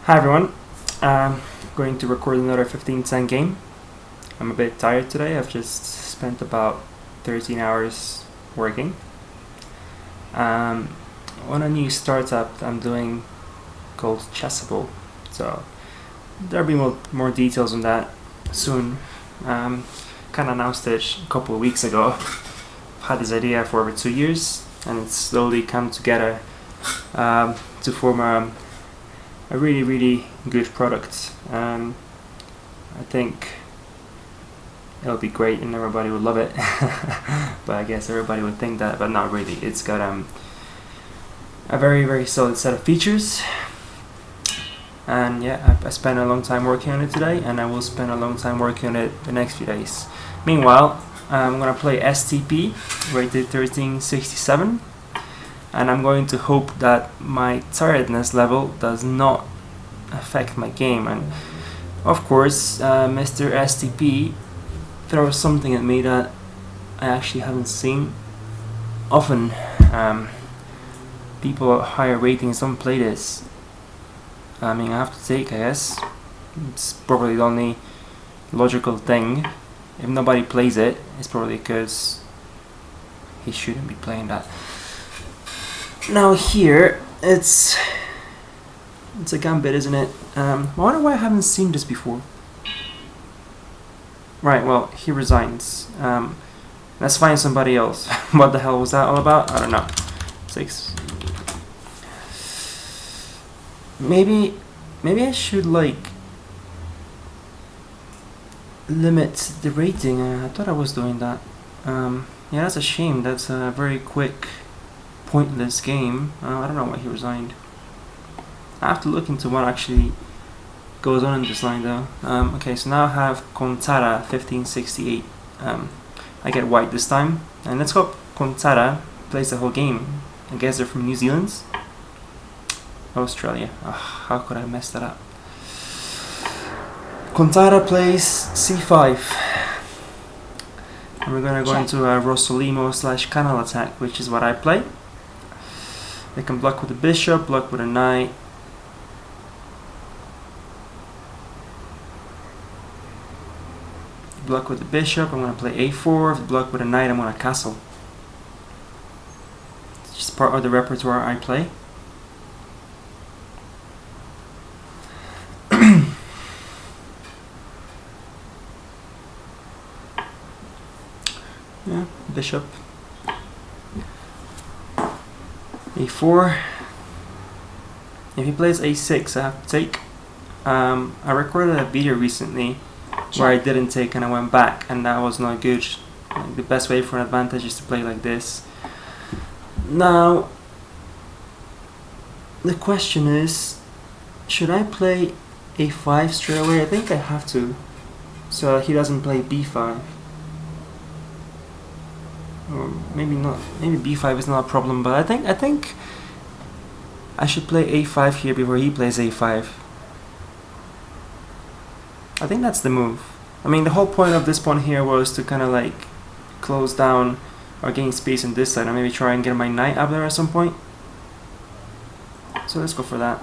Hi everyone, I'm going to record another 15-10 game. I'm a bit tired today. I've just spent about 13 hours working on a new startup I'm doing called Chessable. So there'll be more details on that soon. Kind of announced it a couple of weeks ago. I've had this idea for over 2 years and it's slowly come together to form a really good product. I think it'll be great and everybody will love it. But I guess everybody would think that, but not really. It's got a very solid set of features, and yeah, I spent a long time working on it today, and I will spend a long time working on it the next few days. Meanwhile, I'm gonna play STP rated 1367, and I'm going to hope that my tiredness level does not affect my game. And of course, Mr. STP throws something at me that I actually haven't seen often. People at higher ratings don't play this. I mean, I have to take, I guess. It's probably the only logical thing. If nobody plays it, it's probably because he shouldn't be playing that. Now here, it's a gambit, isn't it? I wonder why I haven't seen this before. Right, well, he resigns. Let's find somebody else. What the hell was that all about? I don't know. 6. Maybe I should like limit the rating. I thought I was doing that. Yeah, that's a shame. That's a very quick, pointless game. I don't know why he resigned. I have to look into what actually goes on in this line though. Okay, so now I have Contada 1568. I get white this time, and let's hope Contada plays the whole game. I guess they're from New Zealand? Australia. How could I mess that up? Contada plays c5. And we're gonna go into a Rossolimo / canal attack, which is what I play. They can block with a bishop, block with a knight. Block with the bishop, I'm going to play a4. If block with a knight, I'm going to castle. It's just part of the repertoire I play. Yeah, bishop. a4. If he plays a6, I have to take. I recorded a video recently where I didn't take and I went back, and that was not good. Like, the best way for an advantage is to play like this. Now the question is, should I play a5 straight away? I think I have to, so he doesn't play b5. Or maybe not. Maybe b5 is not a problem, but I think I should play a5 here before he plays a5. I think that's the move. I mean, the whole point of this pawn here was to kind of like close down or gain space on this side, and maybe try and get my knight up there at some point. So let's go for that.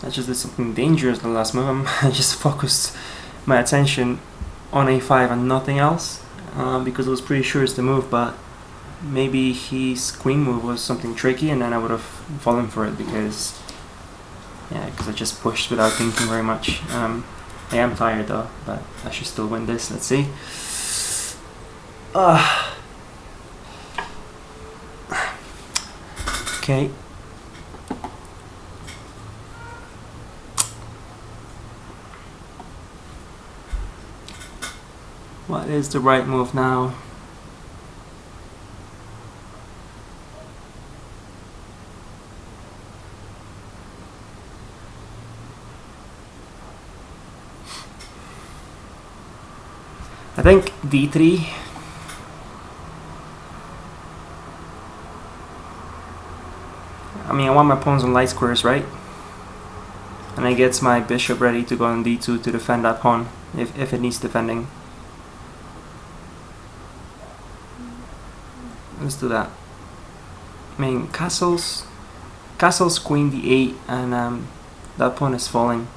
I just did something dangerous in the last move. I just focused my attention on a5 and nothing else, because I was pretty sure it's the move, but maybe his queen move was something tricky, and then I would have fallen for it because I just pushed without thinking very much. I am tired though, but I should still win this. Let's see. Okay. What is the right move now? I think d3. I mean, I want my pawns on light squares, right? And I get my bishop ready to go on d2 to defend that pawn if it needs defending. let's do that. I mean, castles, queen d8, and that pawn is falling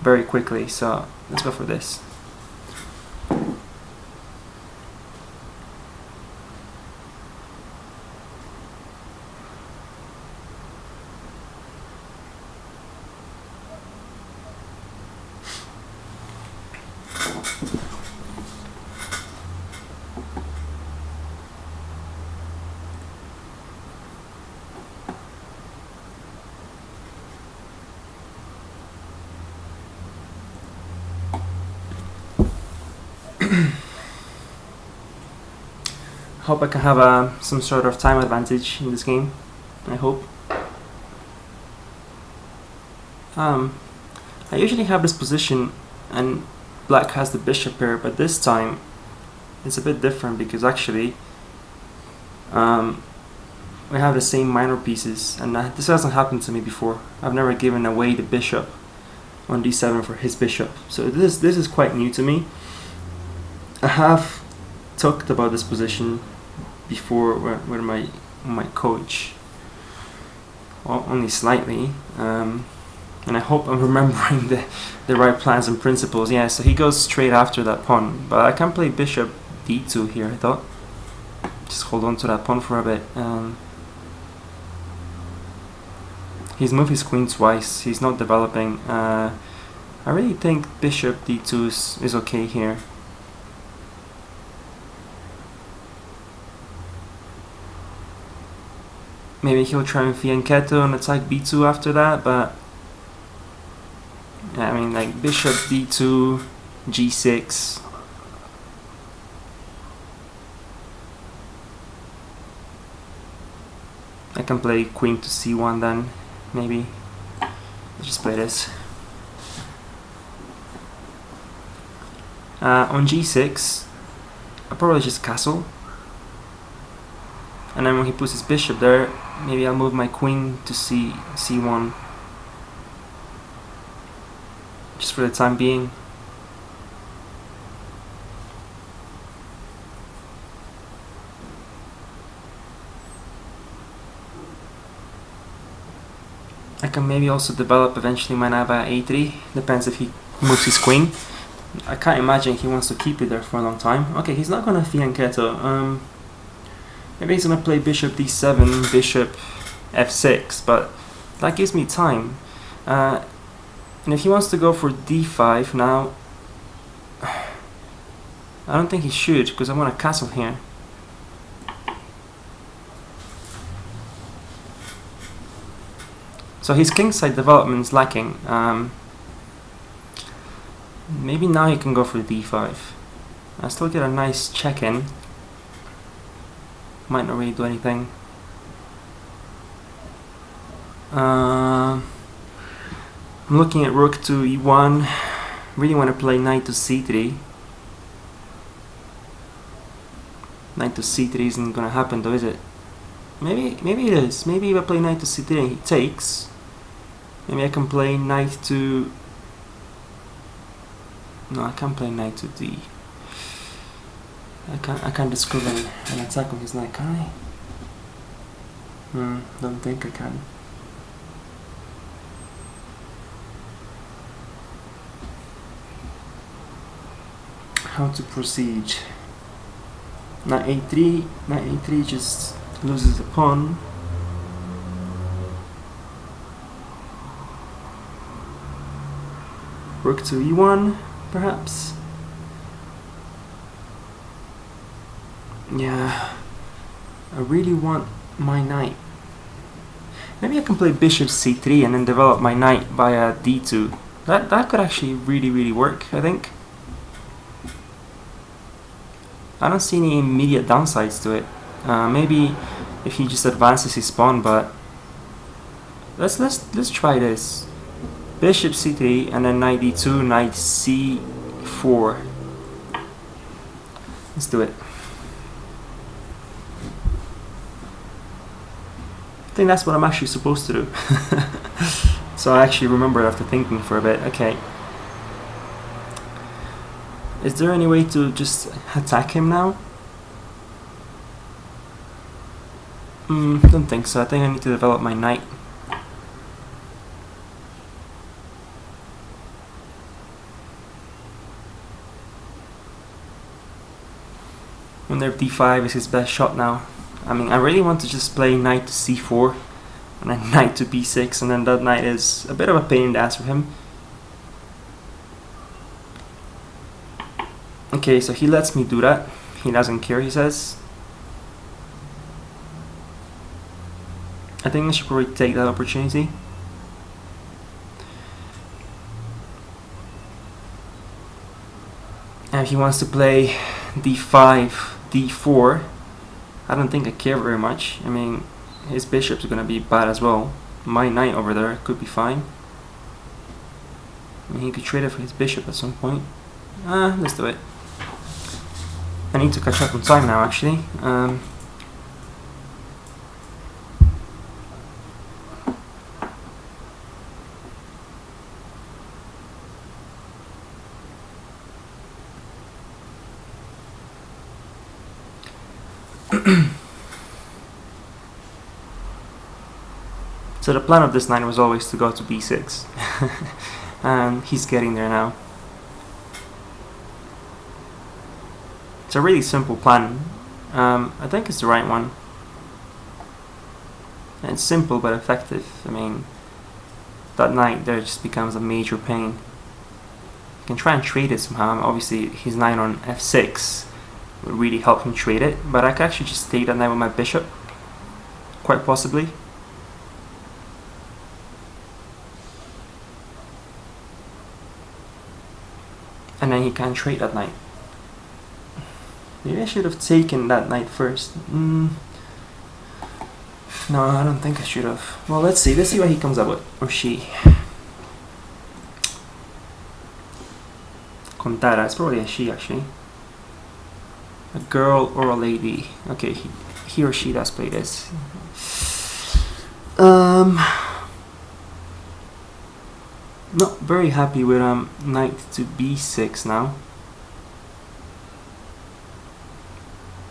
very quickly, so let's go for this. Hope I can have some sort of time advantage in this game. I hope. I usually have this position and black has the bishop here, but this time it's a bit different because actually we have the same minor pieces, and this hasn't happened to me before. I've never given away the bishop on d7 for his bishop, so this is quite new to me. I have talked about this position before with my coach, well, only slightly, and I hope I'm remembering the right plans and principles. Yeah, so he goes straight after that pawn, but I can play bishop d2 here, I thought. Just hold on to that pawn for a bit. He's moved his queen twice, he's not developing. I really think bishop d2 is okay here. Maybe he'll try and fianchetto and attack b2 after that, but yeah, I mean, like bishop d2, g6. I can play queen to c1 then, maybe. Let's just play this. On g6, I'll probably just castle. And then when he puts his bishop there, maybe I'll move my queen to c1. Just for the time being. I can maybe also develop eventually my knight by a3. Depends if he moves his queen. I can't imagine he wants to keep it there for a long time. Okay, he's not gonna fianchetto. Maybe he's gonna play bishop d7, bishop f6, but that gives me time. And if he wants to go for d5 now, I don't think he should, because I want a castle here. So his kingside development is lacking. Maybe now he can go for d5. I still get a nice check-in. Might not really do anything. I'm looking at rook to e1. Really want to play knight to c3. Knight to c3 isn't gonna happen though, is it? Maybe it is. Maybe if I play knight to c3 and he takes, maybe I can play knight to... No, I can't play knight to d. I can't discover an attack on his knight, can I? Don't think I can. How to proceed? Knight a3 just loses the pawn. Rook to e1, perhaps. Yeah, I really want my knight. Maybe I can play bishop c3 and then develop my knight via d2. That could actually really work, I think. I don't see any immediate downsides to it. Maybe if he just advances his pawn, but let's try this. Bishop c3 and then knight d2, knight c4. Let's do it. I think that's what I'm actually supposed to do. So I actually remember after thinking for a bit. Okay. Is there any way to just attack him now? Don't think so. I think I need to develop my knight. Wonder if d5 is his best shot now. I mean, I really want to just play knight to c4 and then knight to b6, and then that knight is a bit of a pain in the ass for him. Okay, so he lets me do that. He doesn't care, he says. I think I should probably take that opportunity. And if he wants to play d5, d4, I don't think I care very much. I mean, his bishop's gonna be bad as well. My knight over there could be fine. I mean, he could trade it for his bishop at some point. Let's do it. I need to catch up on time now, actually. So the plan of this knight was always to go to b6. And he's getting there now. It's a really simple plan. I think it's the right one. And it's simple but effective. I mean, that knight there just becomes a major pain. You can try and trade it somehow. Obviously his knight on f6 would really help him trade it, but I could actually just take that knight with my bishop, quite possibly. And then he can't trade that knight. Maybe I should have taken that knight first. No, I don't think I should have. Well, let's see what he comes up with, or she. Contada, it's probably a she actually. A girl or a lady. Okay, he or she does play this. Not very happy with knight to b6 now.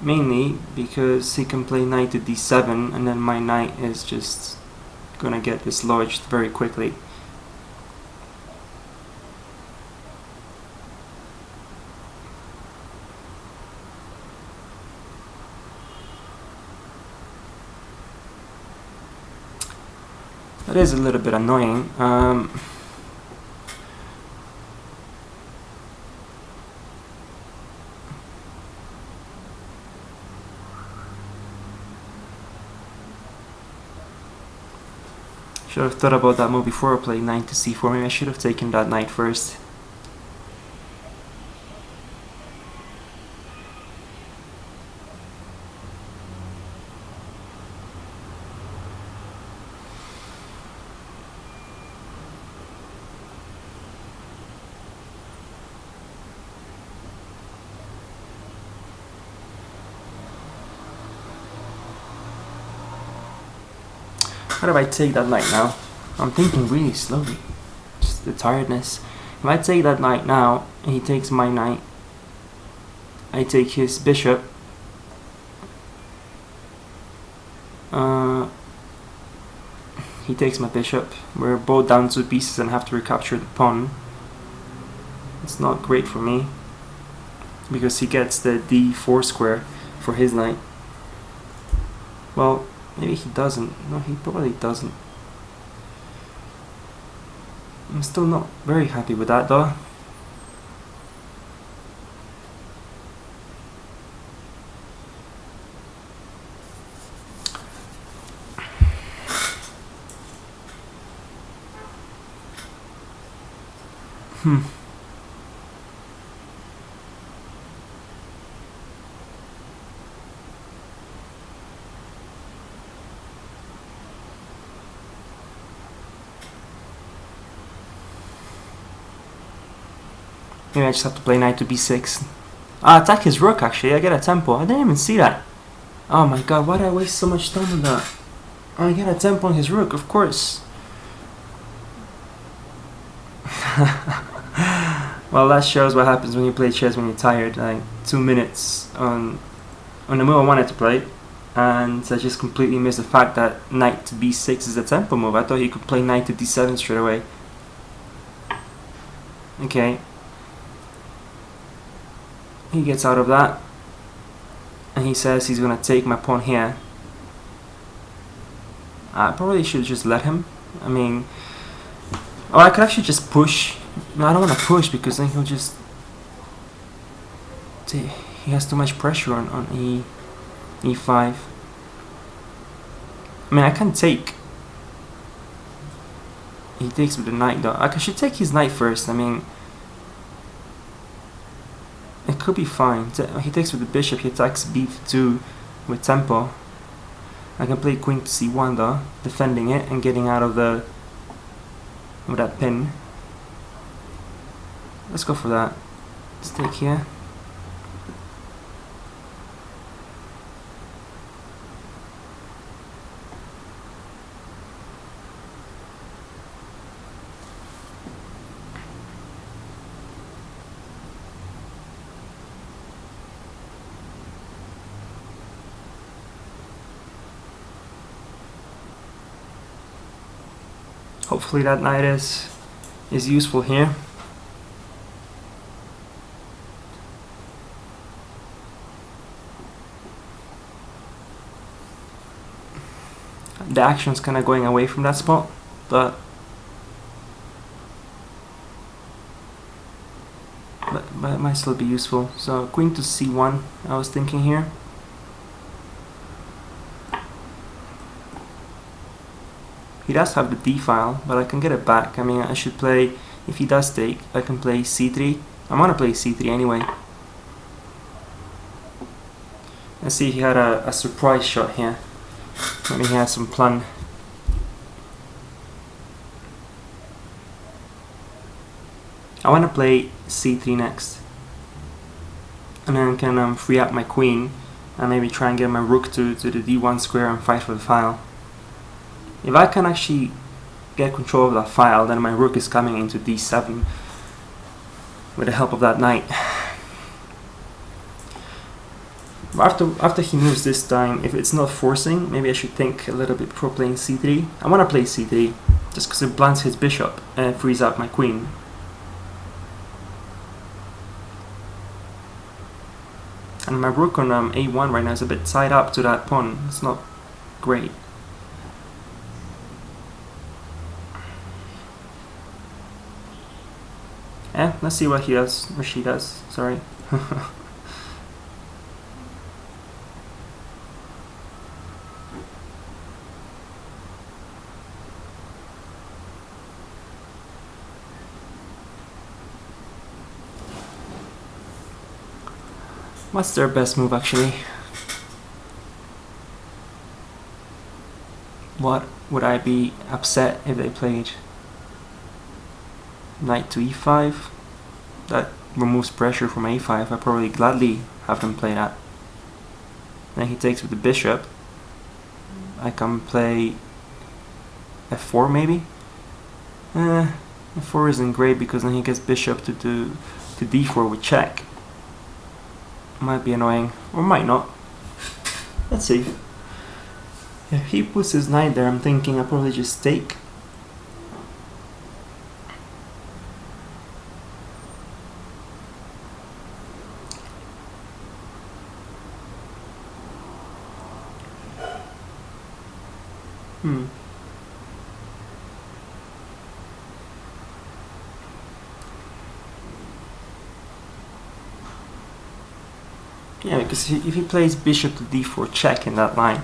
Mainly because he can play knight to d7 and then my knight is just gonna get dislodged very quickly. That is a little bit annoying. Should have thought about that move before I played knight to c4. Maybe I should have taken that knight first. How do I take that knight now? I'm thinking really slowly. Just the tiredness. If I take that knight now, and he takes my knight, I take his bishop. He takes my bishop. We're both down 2 pieces and have to recapture the pawn. It's not great for me, because he gets the d4 square for his knight. Well, maybe he doesn't. No, he probably doesn't. I'm still not very happy with that though. Maybe I just have to play knight to b6. Attack his rook actually, I get a tempo. I didn't even see that. Oh my god, why did I waste so much time on that? I get a tempo on his rook, of course. Well, that shows what happens when you play chess when you're tired. Like 2 minutes on the move I wanted to play, and I just completely missed the fact that knight to b6 is a tempo move. I thought he could play knight to d7 straight away. Okay. He gets out of that, and he says he's gonna take my pawn here. I probably should just let him. I mean, oh, I could actually just push. No, I don't want to push because then he'll just... He has too much pressure on e5. I mean, I can take. He takes with the knight though. I should take his knight first. I mean, it could be fine. He takes with the bishop. He attacks b2 with tempo. I can play queen to c1 though, defending it and getting out of that pin. Let's go for that. Let's take here. Hopefully that knight is useful here. The action's kind of going away from that spot, but it might still be useful. So queen to c1, I was thinking here. He does have the d file, but I can get it back. I mean, I should play, if he does take, I can play c3. I'm gonna play c3 anyway. Let's see, he had a surprise shot here. Maybe he has some plan. I want to play c3 next, and then I can free up my queen and maybe try and get my rook to the d1 square and fight for the file. If I can actually get control of that file, then my rook is coming into d7 with the help of that knight. After he moves this time, if it's not forcing, maybe I should think a little bit before playing c3. I want to play c3 just because it blunts his bishop and frees up my queen. And my rook on a1 right now is a bit tied up to that pawn. It's not great. Let's see what he does, or she does, sorry. What's their best move actually? What would I be upset if they played knight to e5? That removes pressure from a5. I probably gladly have them play that. Then he takes with the bishop. I can play f4 maybe. F4 isn't great because then he gets bishop to d4 with check. Might be annoying, or might not. Let's see. If he puts his knight there, I'm thinking I'll probably just take. Yeah, because if he plays bishop to d4 check in that line,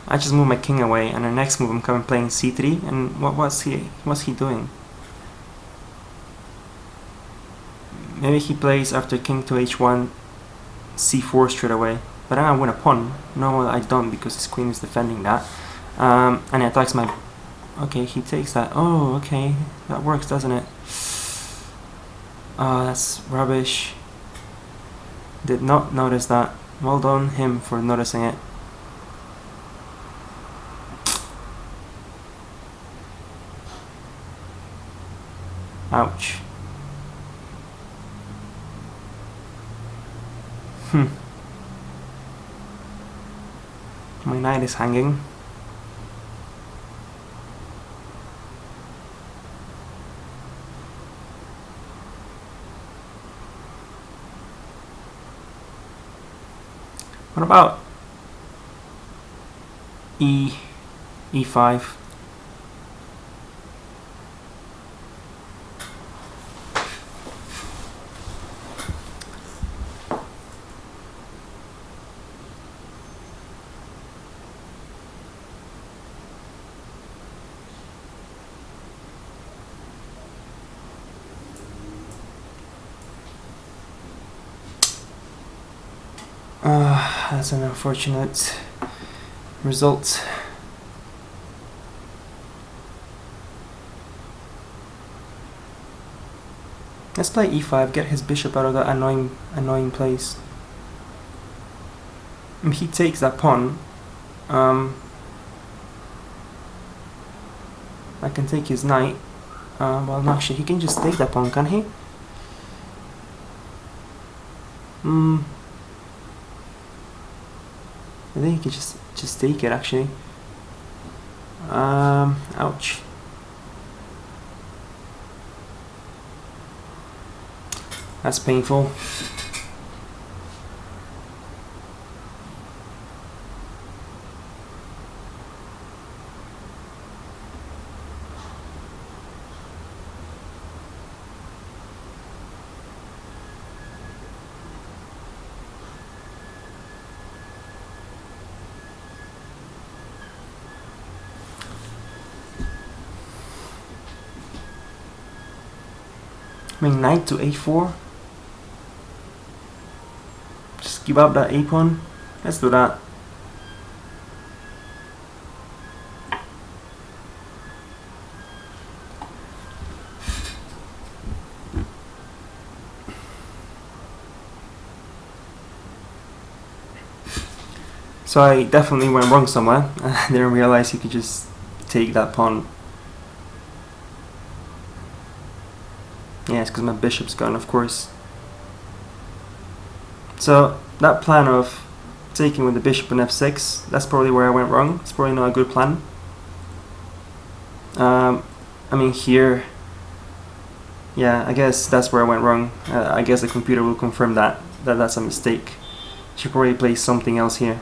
I just move my king away, and the next move I'm coming playing c3, and what's he doing? Maybe he plays after king to h1 c4 straight away, but then I win a pawn. No, I don't, because his queen is defending that. And he attacks my... Okay, he takes that. Oh, okay, that works, doesn't it? Oh, that's rubbish. Did not notice that. Well done him for noticing it. Ouch. My knight is hanging. What about e5? That's an unfortunate result. Let's play e5, get his bishop out of that annoying place. If he takes that pawn, I can take his knight. Well, no, actually, he can just take that pawn, can he? I think he can just take it, actually. Ouch. That's painful. I mean, knight to a4. Just give up that a pawn. Let's do that. So I definitely went wrong somewhere. I didn't realize you could just take that pawn. Yeah, it's because my bishop's gone, of course. So that plan of taking with the bishop on f6, that's probably where I went wrong. It's probably not a good plan. I mean here, yeah, I guess that's where I went wrong. I guess the computer will confirm that's a mistake. Should probably play something else here.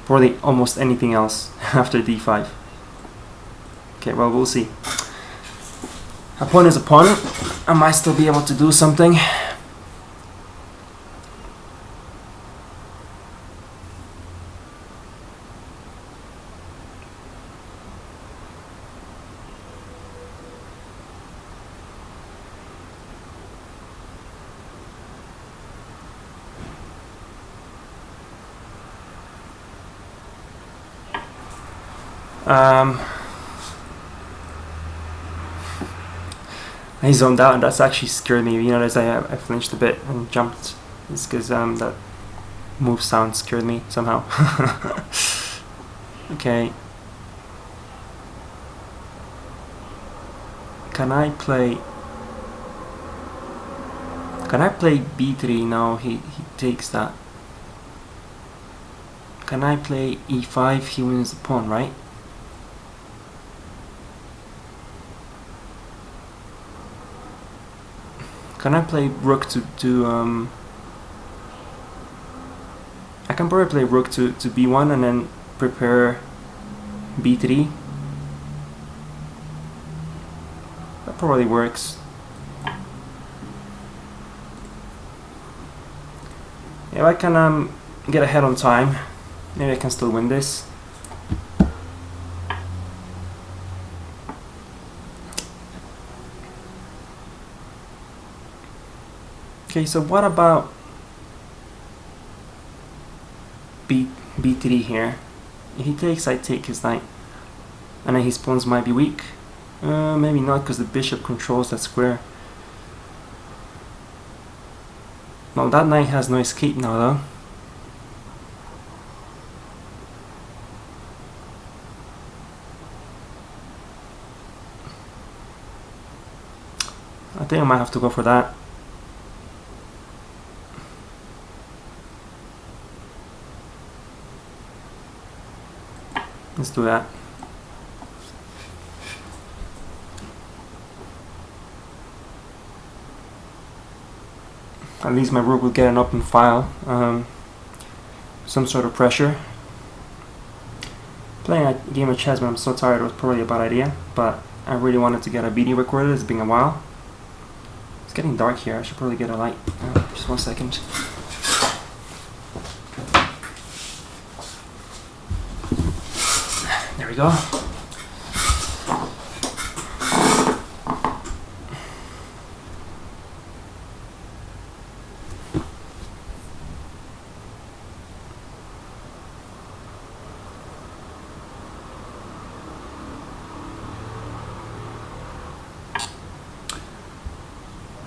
Probably almost anything else after d5. Okay, well, we'll see. A pawn is a pawn. I might still be able to do something. I zoned out, and that's actually scared me. You notice I flinched a bit and jumped. It's because that move sound scared me somehow. Okay. Can I play b3? No, he takes that. Can I play e5? He wins the pawn, right? Can I play rook to I can probably play rook to b1 and then prepare b3. That probably works. If I can get ahead on time, maybe I can still win this. Okay, so what about b3 here? If he takes, I take his knight, and then his pawns might be weak. Maybe not, because the bishop controls that square. Well, that knight has no escape now, though. I think I might have to go for that. Let's do that. At least my rook will get an open file, some sort of pressure. Playing a game of chess when I'm so tired was probably a bad idea, but I really wanted to get a video recorded. It's been a while. It's getting dark here. I should probably get a light. Just 1 second. There we go.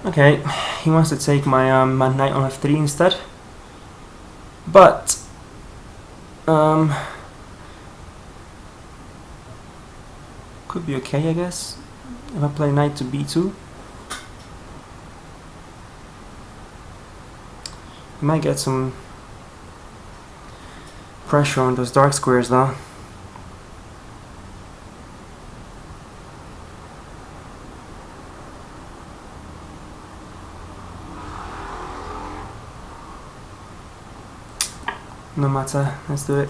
Okay, he wants to take my knight on f3 instead, but could be okay, I guess, if I play knight to b2. I might get some pressure on those dark squares though. No matter, let's do it.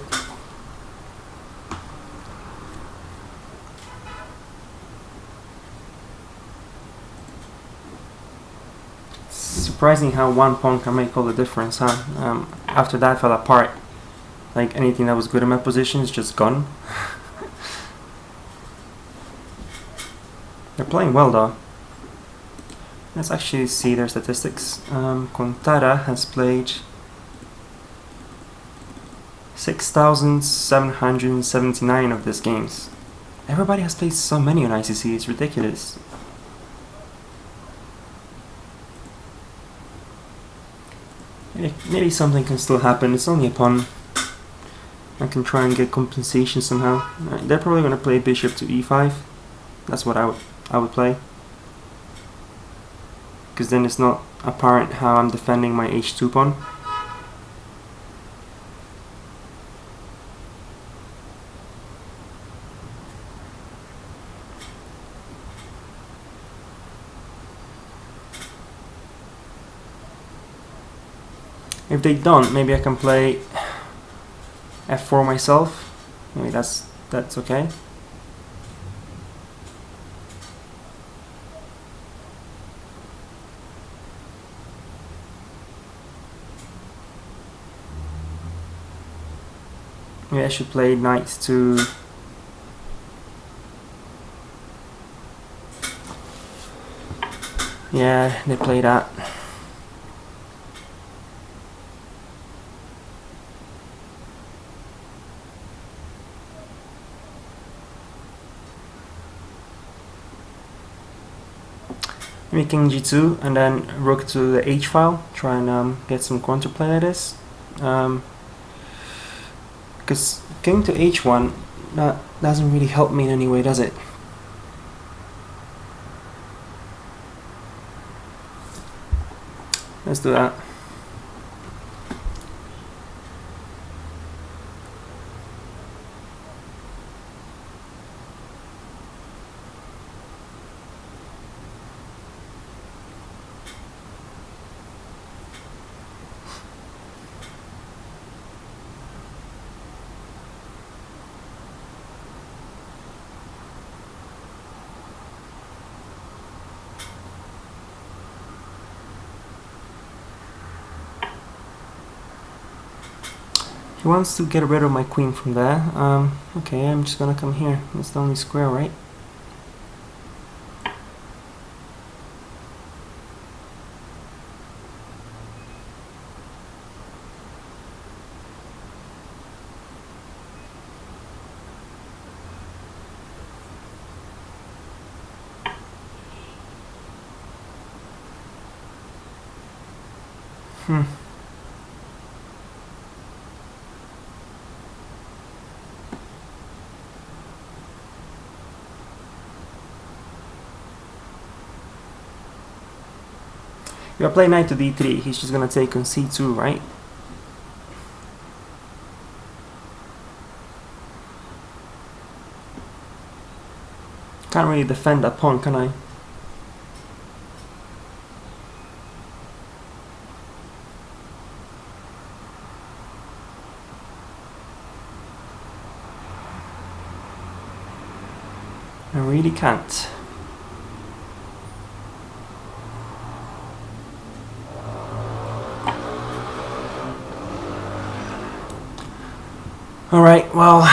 Surprising how one pawn can make all the difference, huh? After that fell apart, like anything that was good in my position is just gone. They're playing well though. Let's actually see their statistics. Contada has played 6,779 of these games. Everybody has played so many on ICC, it's ridiculous. Maybe something can still happen. It's only a pawn. I can try and get compensation somehow. They're probably going to play bishop to e5. That's what I would play. Because then it's not apparent how I'm defending my h2 pawn. If they don't, maybe I can play f4 myself. Maybe that's okay. Maybe I should play knight to yeah, they play that. Maybe king g2 and then rook to the h file. Try and get some counterplay like this. Because king to h1, that doesn't really help me in any way, does it? Let's do that. He wants to get rid of my queen from there. Okay, I'm just gonna come here. That's the only square, right? If I play knight to d3, he's just gonna take on c2, right? Can't really defend that pawn, can I? I really can't. Alright, well...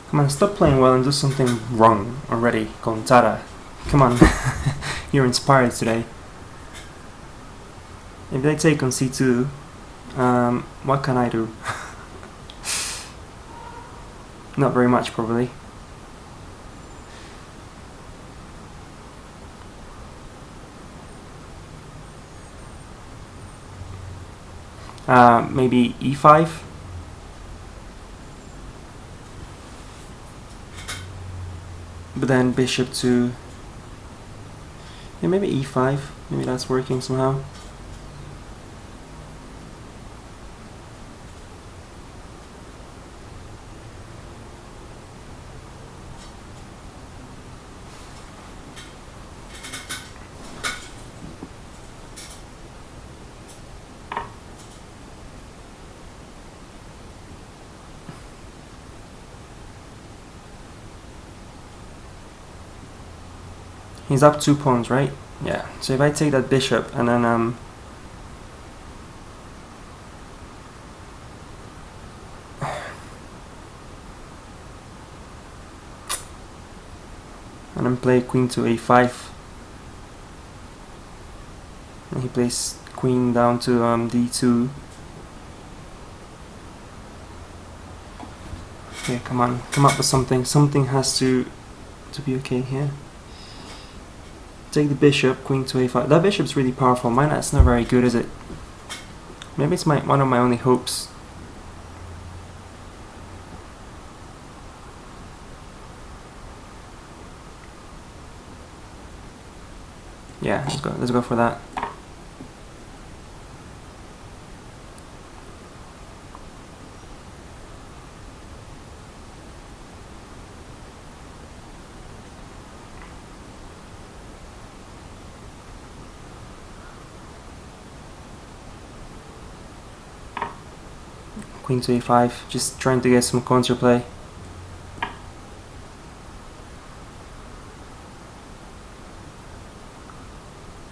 Come on, stop playing well and do something wrong already, Contada. Come on, you're inspired today. If they take on c2, what can I do? Not very much, probably. Maybe e5? But then bishop to... yeah, maybe e5. Maybe that's working somehow. He's up 2 pawns, right? Yeah. So if I take that bishop and then and then play queen to a5, and he plays queen down to d2. Okay, come on, come up with something. Something has to be okay here. Take the bishop, queen to a5. That bishop's really powerful. Mine, that's not very good, is it? Maybe it's one of my only hopes. Yeah, let's go for that. Queen to a5, just trying to get some counterplay.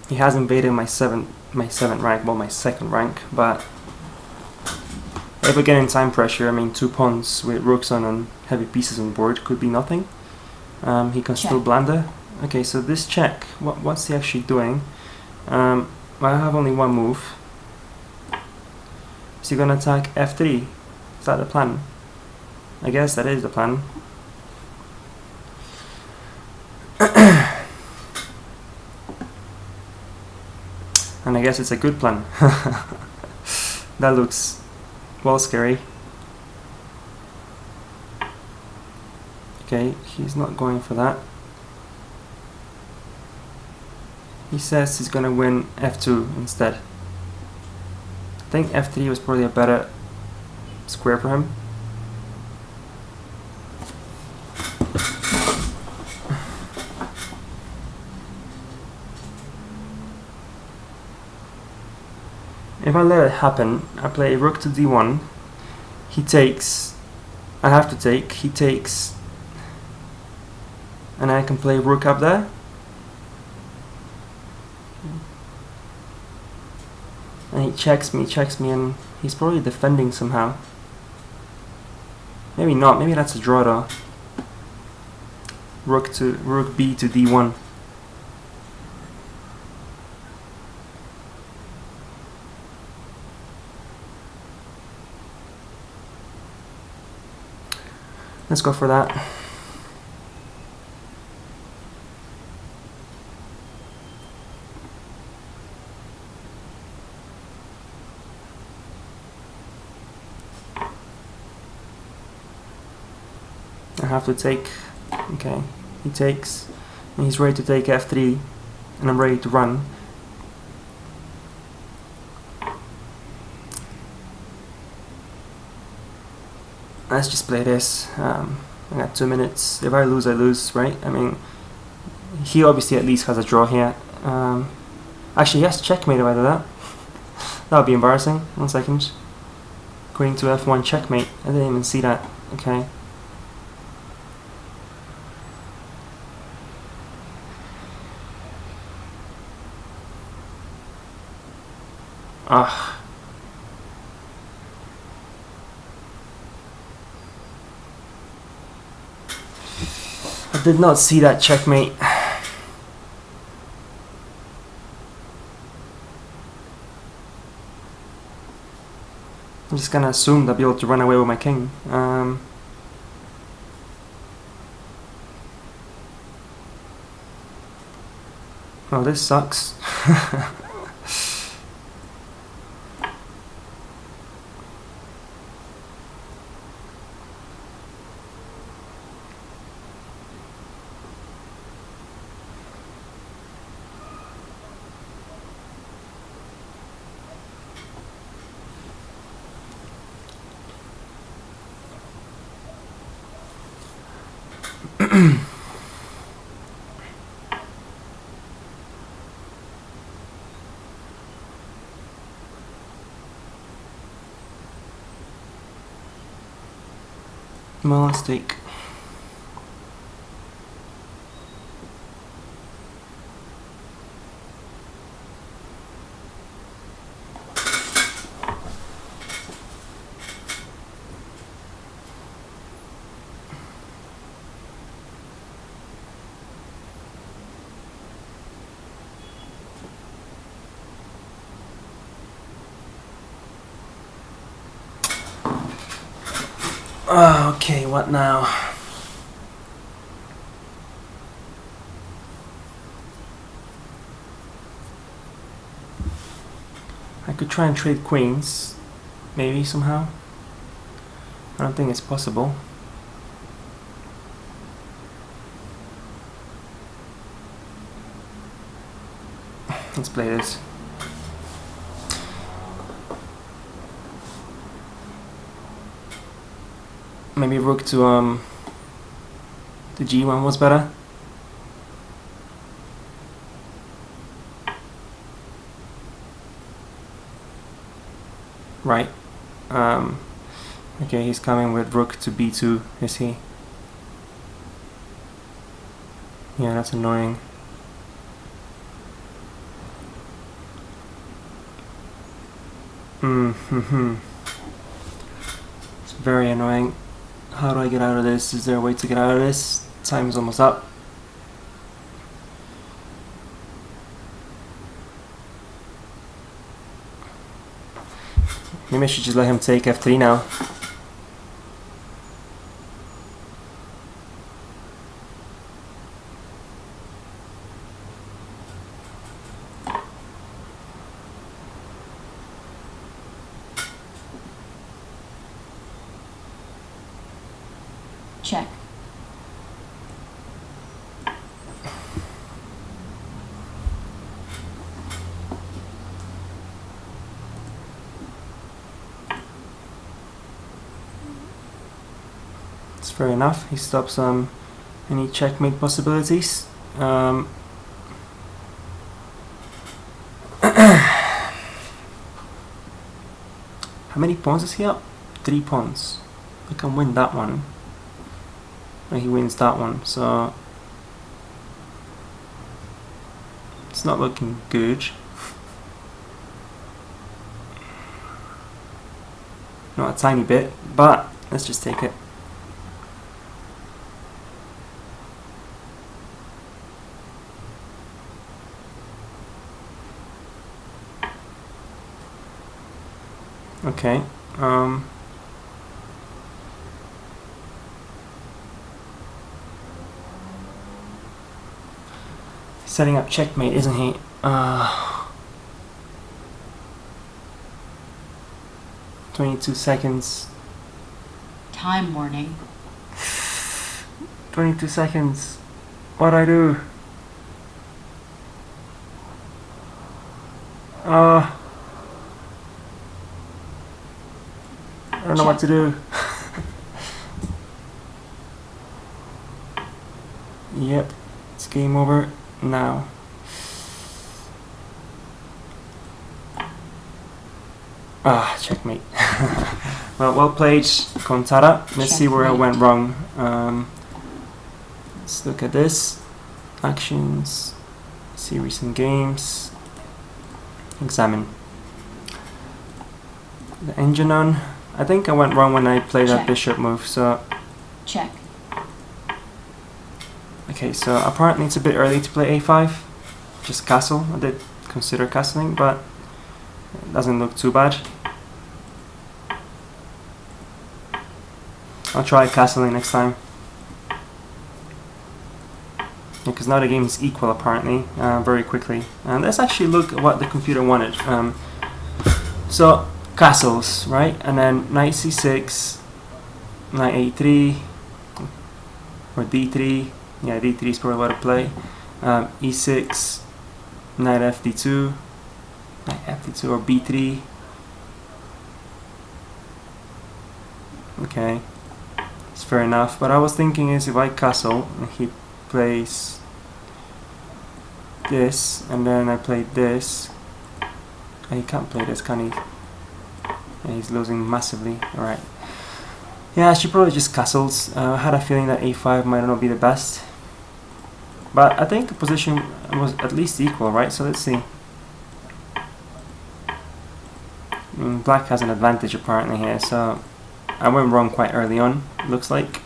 He has invaded my seventh rank, well, my second rank, but if we get in time pressure, I mean 2 pawns with rooks on and heavy pieces on the board could be nothing. He can still blunder. Okay, so this check, what's he actually doing? I have only one move. Is he gonna attack f3? Is that the plan? I guess that is the plan. And I guess it's a good plan. That looks, well, scary. Okay, he's not going for that. He says he's gonna win f2 instead. I think f3 was probably a better square for him. If I let it happen, I play rook to d1. He takes. I have to take. He takes. And I can play rook up there. And he checks me, and he's probably defending somehow. Maybe not, maybe that's a draw though. Rook b to d1. Let's go for that. I have to take. Okay, he takes, and he's ready to take f3, and I'm ready to run. Let's just play this. I got 2 minutes. If I lose, right? I mean, he obviously at least has a draw here. Actually, yes, checkmate if I do that. That would be embarrassing. 1 second. Queen to f1 checkmate. I didn't even see that. Okay. Ugh. I did not see that checkmate. I'm just gonna assume that I'll be able to run away with my king. Oh, this sucks. Well, let's take. Okay, what now? I could try and trade queens, maybe somehow. I don't think it's possible. Let's play this. Maybe rook to g1 was better. Right. Okay, he's coming with rook to b2, is he? Yeah, that's annoying. It's very annoying. How do I get out of this? Is there a way to get out of this? Time's almost up. Maybe I should just let him take f3 now. Check. It's fair enough. He stops any checkmate possibilities. How many pawns is he up? 3 pawns. I can win that one. And he wins that one, so it's not looking good. Not a tiny bit, but let's just take it. Okay. Setting up checkmate, isn't he? 22 seconds. Time warning. 22 seconds. What'd I do? I don't know what to do. Yep, it's game over now. Checkmate. Well played, Contada. Let's see where I went wrong. Let's look at this. Actions, see recent games, examine. The engine on. I think I went wrong when I played that bishop move, so... Check. Okay, so apparently it's a bit early to play a5. Just castle. I did consider castling, but it doesn't look too bad. I'll try castling next time. Because now the game is equal apparently, very quickly. And let's actually look at what the computer wanted. So, castles, right? And then knight c6, knight a3, or d3. Yeah, d3 is probably what to play. E6, knight fd2, knight fd2 or b3. Okay, it's fair enough. But I was thinking is if I castle and he plays this, and then I play this. And he can't play this, can he? Yeah, he's losing massively. Alright. Yeah, she probably just castles. I had a feeling that a5 might not be the best. But I think the position was at least equal, right? So let's see. Black has an advantage apparently here, so I went wrong quite early on, looks like.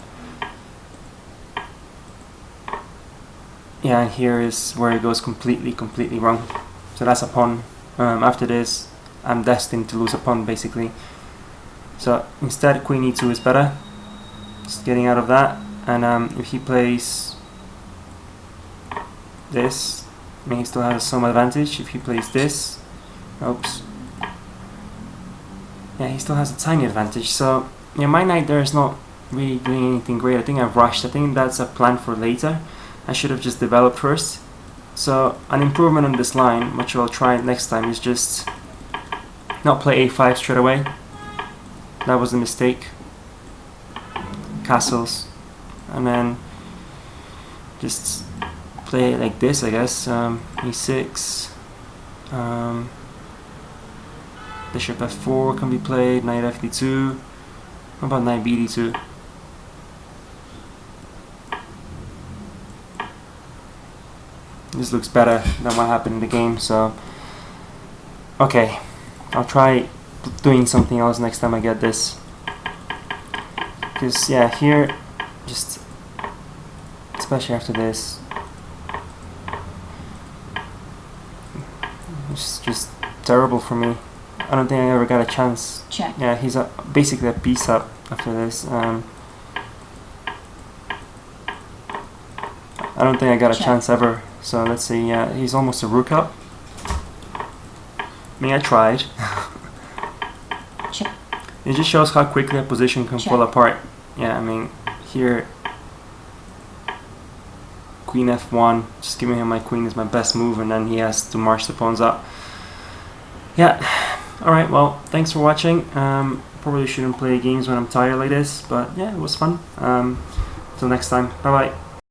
Yeah, and here is where it goes completely wrong. So that's a pawn. After this, I'm destined to lose a pawn, basically. So instead, queen e2 is better. Just getting out of that. And if he plays this, I mean, he still has some advantage. If he plays this, oops. Yeah, he still has a tiny advantage. So yeah, my knight there is not really doing anything great. I think I've rushed. I think that's a plan for later. I should have just developed first. So an improvement on this line, which I'll try next time, is just not play a5 straight away. That was a mistake. Castles, and then just play it like this, I guess. E6, bishop f4 can be played. Knight fd2. How about knight bd2? This looks better than what happened in the game, so okay, I'll try doing something else next time I get this. Because yeah, here, just especially after this, it's just terrible for me. I don't think I ever got a chance. Check. Yeah, he's basically a piece up after this. I don't think I got a chance ever. So let's see. Yeah, he's almost a rook up. I mean, I tried. Check. It just shows how quickly a position can fall apart. Yeah, I mean, here, queen f1, just giving him my queen is my best move, and then he has to march the pawns up. Yeah, alright, well, thanks for watching. Probably shouldn't play games when I'm tired like this, but yeah, it was fun. Till next time, bye bye.